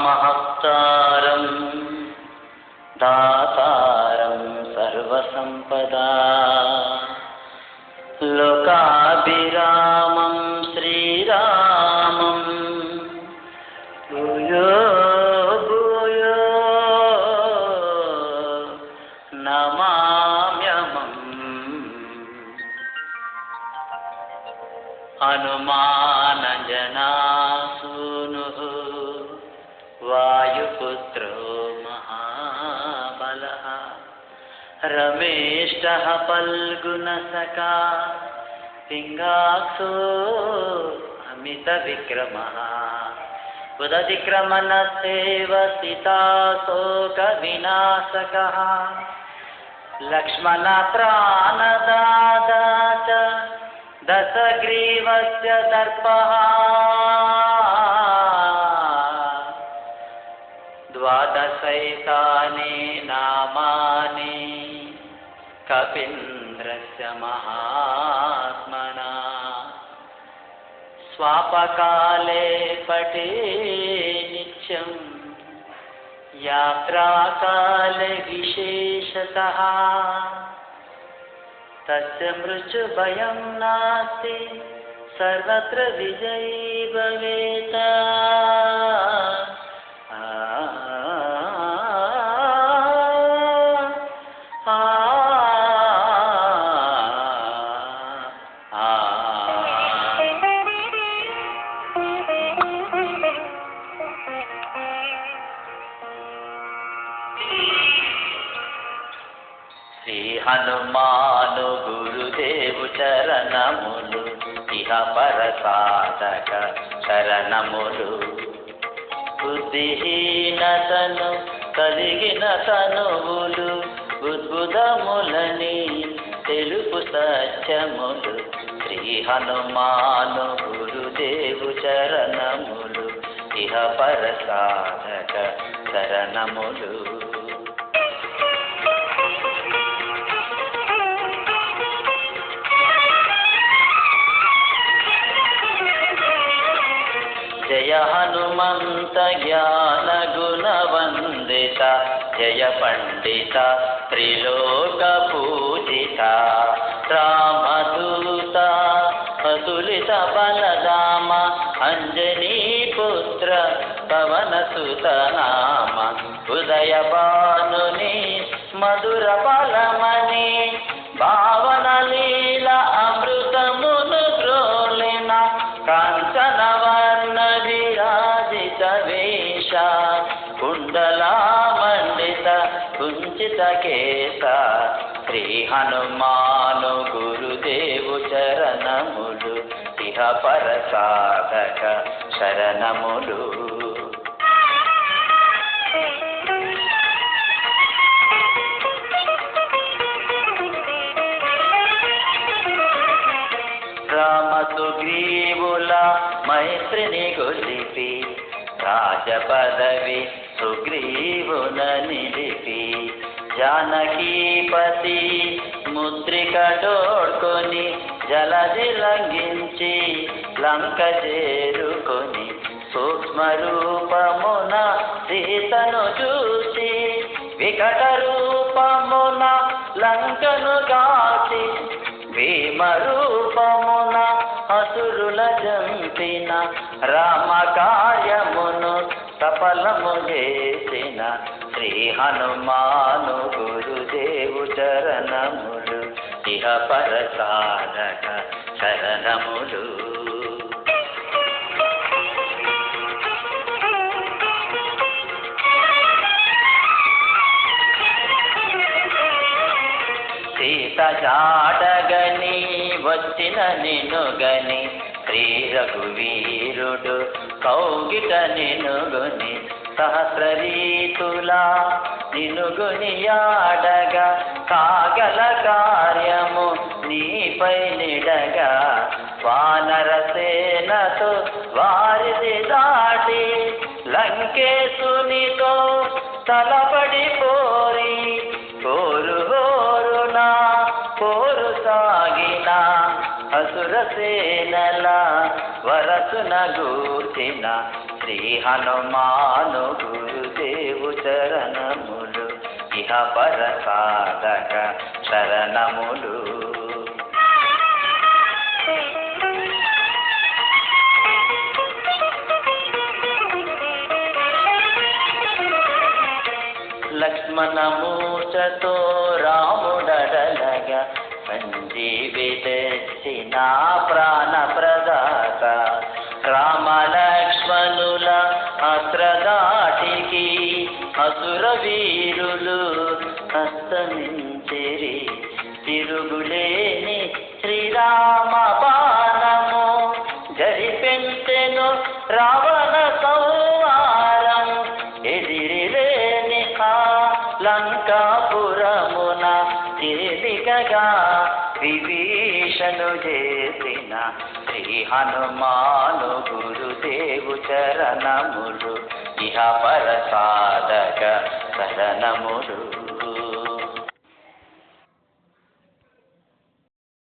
సంపదామహత్తారం దాతారం సర్వసంపదా లోకాభిరామం శ్రీరామం భూయో భూయో నమామ్యహం. హనుమానజనాసూనుః వాయుపుత్రో మహాబలః రమేష్టః ఫల్గుణసఖా పింగాక్షో అమితవిక్రమః ఉదతిక్రమణస్యేవ సీతాశోకవినాశకः లక్ష్మణత్రాణదాతా చ దశగ్రీవస్య దర్పః ద్వాదశైతాని నామాని కపీంద్రస్య మహాత్మనా స్వాపకాలే పఠే నిత్యం యాత్రాకాలే విశేషతః తస్య మృత్యుభయం నాస్తి సర్వత్ర విజయీ భవేత్. శ్రీ హనుమాను గురుదేవు చరణములు ఇహ పరసాధక శరణములు. బుద్ధిహీనతను కలిగిన తనువులు బుద్బుదములని తెలుపు సత్యములు. శ్రీ హనుమాను గురుదేవు చరణములు ఇహ పరసాధక శరణములు. జయ హనుమంత జ్ఞాన గుణవందిత జయ పండిత త్రిలోక పూజిత రామదూత అతులిత బలదామ అంజనీ పుత్ర పవన సుత నామ ఉదయ భానుని మధుర ఫలమణి భావన లీల అమృతమును ద్రోలిన కాంచన వర్ణ విరాజిత వేష కుండలామండిత కుంచిత కేశ. శ్రీ హనుమాను గురుదేవు చరణములు ఇహ పరసాధక శరణములు. రామ సుగ్రీవుల మైత్రిని గొలిపి రాజపదవి సుగ్రీవున నిలిపి జానకీపతి ముద్రిక డోడ్కొని జలది లంఘించి లంక చేరుకొని సూక్ష్మ రూపమున సీతను చూసి వికట రూపమున లంకను గాచి భీమ రూపమున అసురుల జంపిన రామ కార్యమును సఫలము చేసిన శ్రీ హనుమాను గురుదేవు చరణములు ఇహ పరసాధక శరణములు. సీత జాడగని వచ్చిన నినుగని శ్రీ రఘువీరుడు కౌగిట నినుగుని సహస్రరీతులా నినుగుని యాడగా కాగల కార్యము నీపై నిడగా వానరసేనతో వారిది దాటి లంకేశునితో తలపడి పోరి పోరు హోరునా పోరు సాగిన అసుర ఇంద్రసేనల వరసున గూర్చిన శ్రీ హనుమాను గురుదేవు చరణములు ఇహ పర సాధక శరణములు. లక్ష్మణమూర్ఛతో రాముడడలగా సంజీవి తెచ్చిన ప్రాణప్రదాత రామలక్ష్మణుల అస్త్రదాటికి అసుర వీరులు అస్తమించిరి. తిరుగులేని శ్రీరామ బాణము జరిపెంచెను రావణ సంహారం. ఎదిరిలేని లంకాపురమున తేలికగా విభీషణు చేసిన శ్రీ హనుమాను గురుదేవు చరణములు ఇహ పర సాధక శరణములు.